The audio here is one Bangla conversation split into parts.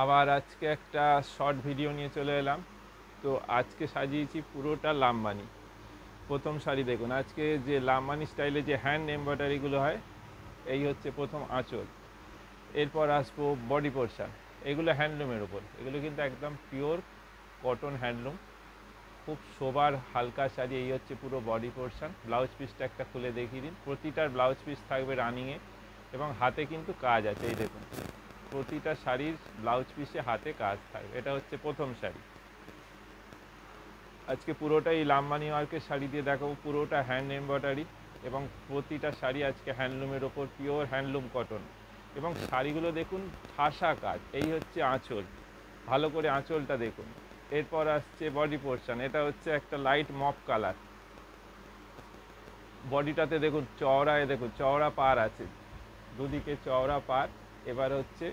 আবার আজকে একটা শর্ট ভিডিও নিয়ে চলে এলাম। তো আজকে সাজিয়েছি পুরোটা লামবানি। প্রথম শাড়ি দেখুন, আজকে যে লামবানি স্টাইলে যে হ্যান্ড এমব্রয়ডারিগুলো হয়, এই হচ্ছে প্রথম আঁচল। এরপর আসবো বডি পোর্শন। এগুলো হ্যান্ডলুমের ওপর, এগুলো কিন্তু একদম পিওর কটন হ্যান্ডলুম, খুব শোবার হালকা শাড়ি। এই হচ্ছে পুরো বডি পোর্শন। ব্লাউজ পিসটা একটা খুলে দেখিয়ে দিন। প্রতিটার ব্লাউজ পিস থাকবে রানিংয়ে এবং হাতে কিন্তু কাজ আছে। এই দেখুন, প্রতিটা শাড়ির ব্লাউজ পিসে হাতে কাজ থাকবে। এটা হচ্ছে প্রথম শাড়ি। আজকে পুরোটাই লামবানি ওয়ার্কের শাড়ি দিয়ে দেখাবো, পুরোটা হ্যান্ড এমব্রয়ডারি এবং প্রতিটা শাড়ি আজকে হ্যান্ডলুমের ওপর, পিওর হ্যান্ডলুম কটন। এবং শাড়িগুলো দেখুন, ঠাসা কাজ। এই হচ্ছে আঁচল, ভালো করে আঁচলটা দেখুন। এরপর আসছে বডি পোর্শন। এটা হচ্ছে একটা লাইট মপ কালার। বডিটাতে দেখুন চওড়ায়, দেখুন চওড়া পার আছে, দুদিকে চওড়া পার। এবার হচ্ছে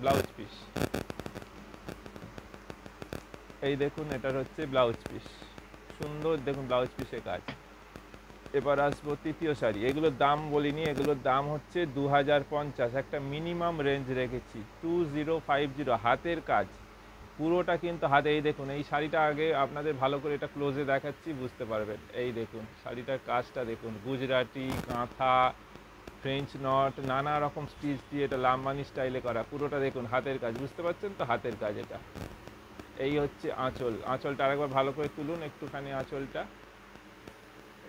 ব্লাউজ পিস। এই দেখুন, এটার হচ্ছে ব্লাউজ পিস, সুন্দর দেখুন ব্লাউজ পিসে কাজ। এবার আসবো তৃতীয় শাড়ি। এগুলোর দাম বলিনি, এগুলোর দাম হচ্ছে 2050। একটা মিনিমাম রেঞ্জ রেখেছি 2050। হাতের কাজ পুরোটা কিন্তু হাতে। এই দেখুন, এই শাড়িটা আগে আপনাদের ভালো করে এটা ক্লোজে দেখাচ্ছি, বুঝতে পারবেন। এই দেখুন শাড়িটার কাজটা দেখুন, গুজরাটি কাঁথা, ফ্রেঞ্চ নট, নানা রকম স্টিচ দিয়ে এটা লামবানি স্টাইলে করা। পুরোটা দেখুন হাতের কাজ, বুঝতে পারছেন তো, হাতের কাজ এটা। এই হচ্ছে আঁচল। আঁচলটা আরেকবার ভালো করে তুলুন একটুখানি আঁচলটা।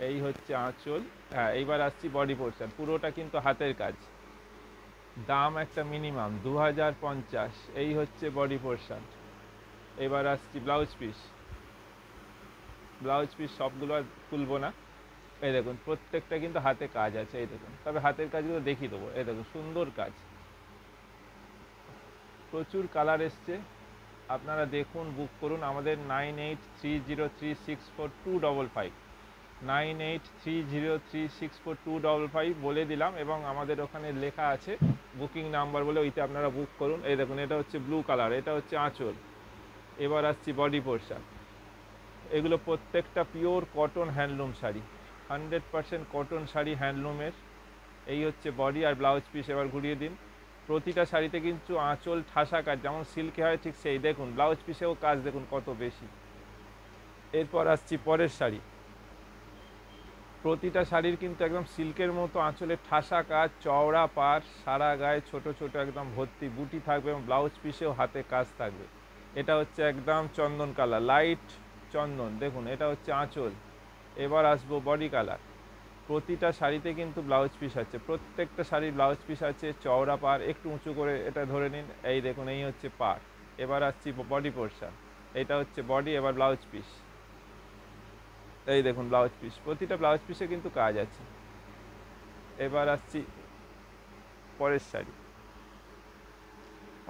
এই হচ্ছে আঁচল। হ্যাঁ, এইবার আসছি বডি পোর্শন। পুরোটা কিন্তু হাতের কাজ, দাম একটা মিনিমাম 2050। এই হচ্ছে বডি পোর্শন। এবার আসছি ব্লাউজ পিস। ব্লাউজ পিস সবগুলো আর খুলবো না। এই দেখুন প্রত্যেকটা কিন্তু হাতে কাজ আছে। এই দেখুন, তবে হাতের কাজগুলো দেখিয়ে দেবো। এই দেখুন সুন্দর কাজ, প্রচুর কালার এসছে। আপনারা দেখুন, বুক করুন আমাদের 9830364255, 9830364255 বলে দিলাম এবং আমাদের ওখানে লেখা আছে বুকিং নাম্বার বলে, ওইটা আপনারা বুক করুন। এই দেখুন, এটা হচ্ছে ব্লু কালার, এটা হচ্ছে আঁচল। এবার আসছি বডি পোর্শন। এগুলো প্রত্যেকটা pure cotton handloom sari, 100% cotton sari হ্যান্ডলুমের। এই হচ্ছে বডি আর ব্লাউজ পিস। এবার ঘুরিয়ে দিন। প্রতিটা শাড়িতে কিন্তু আঁচল ঠাসা কাজ, যেমন সিল্কে হয় ঠিক সেই। দেখুন ব্লাউজ পিসেও কাজ দেখুন কত বেশি। এরপর আসছি পরের শাড়ি। প্রতিটা শাড়ির কিন্তু একদম সিল্কের মতো আঁচলে ঠাসা কাজ, চওড়া পাড়, সারা গায়ে ছোট ছোট একদম ভর্তি বুটি থাকবে এবং ব্লাউজ পিসেও হাতে কাজ থাকবে। এটা হচ্ছে একদম চন্দন কালার, লাইট চন্দন। দেখুন এটা হচ্ছে আঁচল। এবার আসবো বডি কালার। প্রতিটা শাড়িতে কিন্তু ব্লাউজ পিস আছে, প্রত্যেকটা শাড়ির ব্লাউজ পিস আছে, চওড়া পাড়। একটু উঁচু করে এটা ধরে নিন। এই দেখুন, এই হচ্ছে পাড়। এবার আসছি বডি পোর্শন। এটা হচ্ছে বডি, এবার ব্লাউজ পিস। এই দেখুন ব্লাউজ পিস, প্রতিটা ব্লাউজ পিসে কিন্তু কাজ আছে। এবার আসছি পরের শাড়ি।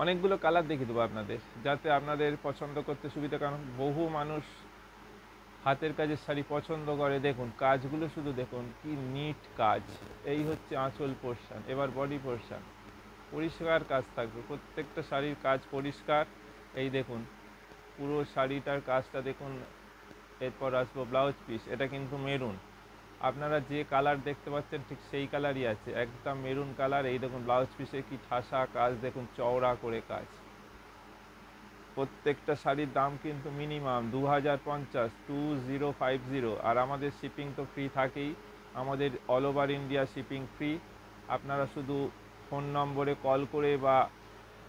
অনেকগুলো কালার দেখিয়ে দেবো আপনাদের, যাতে আপনাদের পছন্দ করতে সুবিধা, কারণ বহু মানুষ হাতের কাজের শাড়ি পছন্দ করে। দেখুন কাজগুলো শুধু দেখুন, কি নিট কাজ। এই হচ্ছে আঁচল পোর্শন। এবার বডি পোর্শন, পরিষ্কার কাজ থাকবে, প্রত্যেকটা শাড়ির কাজ পরিষ্কার। এই দেখুন পুরো শাড়িটার কাজটা দেখুন। এরপর আসবো ব্লাউজ পিস। এটা কিন্তু মেরুন, আপনারা যে কালার দেখতে পাচ্ছেন ঠিক সেই কালারই আছে, একদম মেরুন কালার। এই দেখুন ব্লাউজ পিসে কি ঠাসা কাজ, দেখুন চওড়া করে কাজ। প্রত্যেকটা শাড়ির দাম কিন্তু মিনিমাম 2050, 2050। আর আমাদের শিপিং তো ফ্রি থাকেই, আমাদের all over India shipping free. আপনারা শুধু ফোন নম্বরে কল করে বা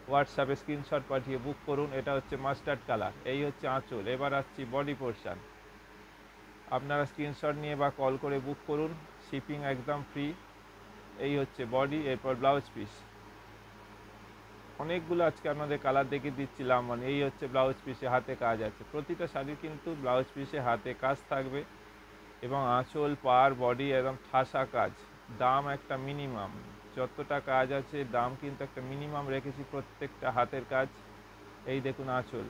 হোয়াটসঅ্যাপে স্ক্রিনশট পাঠিয়ে বুক করুন। এটা হচ্ছে মাস্টার্ড কালার। এই হচ্ছে আঁচল। এবার আসছি বডি পোর্শন। আপনারা স্ক্রিনশট নিয়ে বা কল করে বুক করুন, শিপিং একদম ফ্রি। এই হচ্ছে বডি, এরপর ব্লাউজ পিস। অনেকগুলো আজকে আপনাদের কালার দেখিয়ে দিচ্ছিলাম। মানে এই হচ্ছে ব্লাউজ পিসে হাতে কাজ আছে, প্রতিটা শাড়ির কিন্তু ব্লাউজ পিসে হাতে কাজ থাকবে এবং আঁচল পাড় বডি একদম ঠাসা কাজ। দাম একটা মিনিমাম, যতটা কাজ আছে দাম কিন্তু একটা মিনিমাম রেখেছি, প্রত্যেকটা হাতের কাজ। এই দেখুন আঁচল।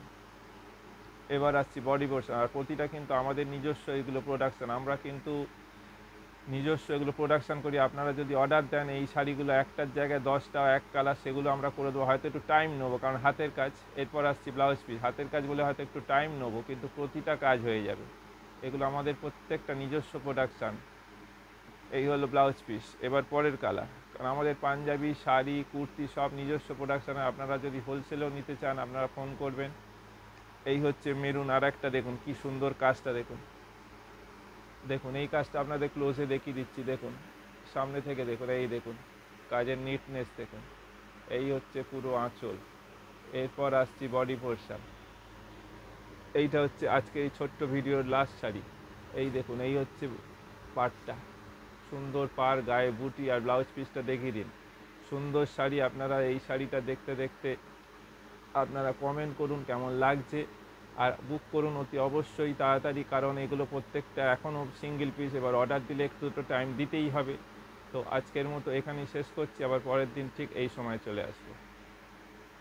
এবার আসছি বডি পোর্শন। আর প্রতিটা কিন্তু আমাদের নিজস্ব এগুলো প্রোডাকশান, আমরা কিন্তু নিজস্ব এগুলো প্রোডাকশান করি। আপনারা যদি অর্ডার দেন এই শাড়িগুলো একটার জায়গায় 10টা এক কালার, সেগুলো আমরা করে দেবো। হয়তো একটু টাইম নেবো, কারণ হাতের কাজ। এরপর আসছি ব্লাউজ পিস। হাতের কাজ বলে হয়তো একটু টাইম নেবো, কিন্তু প্রতিটা কাজ হয়ে যাবে। এগুলো আমাদের প্রত্যেকটা নিজস্ব প্রোডাকশান। এই হলো ব্লাউজ পিস। এবার পরের কালার। কারণ আমাদের পাঞ্জাবি, শাড়ি, কুর্তি সব নিজস্ব প্রোডাকশানে। আপনারা যদি হোলসেলেও নিতে চান আপনারা ফোন করবেন। এই হচ্ছে মেরুন। আর একটা দেখুন কি সুন্দর কাজটা দেখুন, দেখুন এই কাজটা আপনাদের ক্লোজে দেখিয়ে দিচ্ছি। দেখুন সামনে থেকে দেখুন, এই দেখুন কাজের নিটনেস দেখুন। এই হচ্ছে পুরো আঁচল। এরপর আসছি বডি পোর্শন। এইটা হচ্ছে আজকে এই ছোট্ট ভিডিওর লাস্ট শাড়ি। এই দেখুন এই হচ্ছে পাড়টা, সুন্দর পাড়, গায়ে বুটি, আর ব্লাউজ পিসটা দেখিয়ে দিন। সুন্দর শাড়ি। আপনারা এই শাড়িটা দেখতে দেখতে আপনারা কমেন্ট করুন কেমন লাগছে, আর বুক করুন অতি অবশ্যই তাড়াতাড়ি, কারণ এগুলো প্রত্যেকটা এখনও সিঙ্গেল পিস। এবার অর্ডার দিলে একটু তো টাইম দিতেই হবে। তো আজকের মতো এখানেই শেষ করছি, আবার পরের দিন ঠিক এই সময় চলে আসবো।